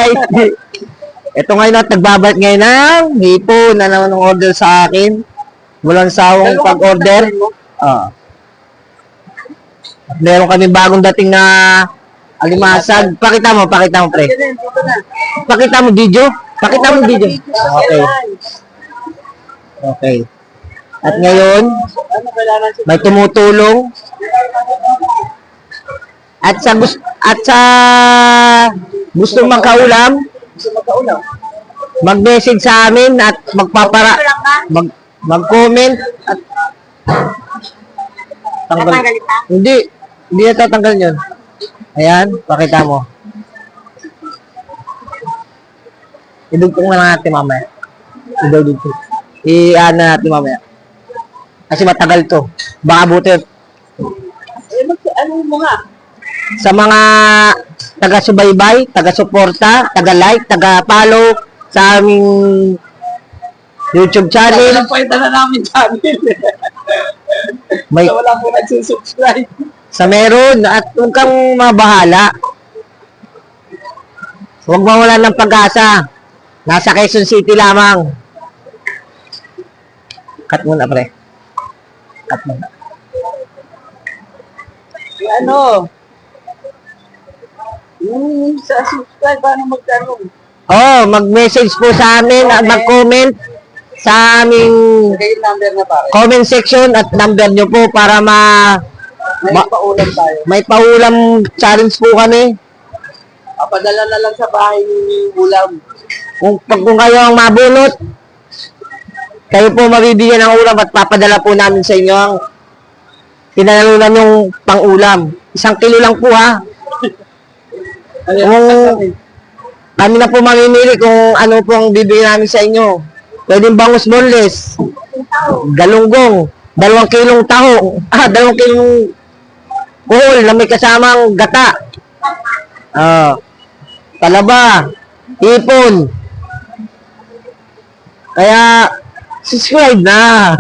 guys. Ito ngayon at nagbabalik ngayon ng hipon na naman ng order sa akin. Walang sawang pag-order. Meron kami bagong dating na alimasag. Pakita mo, pre. Pakita mo video. Okay. Okay. At ngayon, may tumutulong. At sa gusto magkaulam, mag-message sa amin at mag-comment at tanggal. Hindi natatanggal yun. Ayan, pakita mo. Idugtong na natin mamaya. I-ano natin mamaya. Kasi matagal to. Baka buti. Ano mo nga? Sa mga taga-subaybay, taga-suporta, taga-like, taga-follow sa aming YouTube channel. Napakita na namin channel. May, Wala po nagsusubscribe. sa meron at huwag kang mabahala. Huwag mawalan ng pag-asa. Nasa Quezon City lamang. Cut muna, pre. Cut muna. Ano? Yung sa subscribe, paano magtanong? Oh, mag-message po sa amin at mag-comment sa aming Yung number na pare. comment section at number nyo po para May paulam tayo. may paulam challenge po kami. Papadala na lang sa bahay ni ulam. Kung kayo ang mabunot, kayo po mabibigyan ng ulam at papadala po namin sa inyo ang pinanalunan yung pang-ulam. 1 kilo lang po ha. Kung kami na po mamimili kung ano po ang bibigyan namin sa inyo. Pwedeng bangus boneless, galunggong, 2 kilong taho, 2 kilong kuhol na may kasamang gata. Talaba, hipon. Kaya, subscribe na.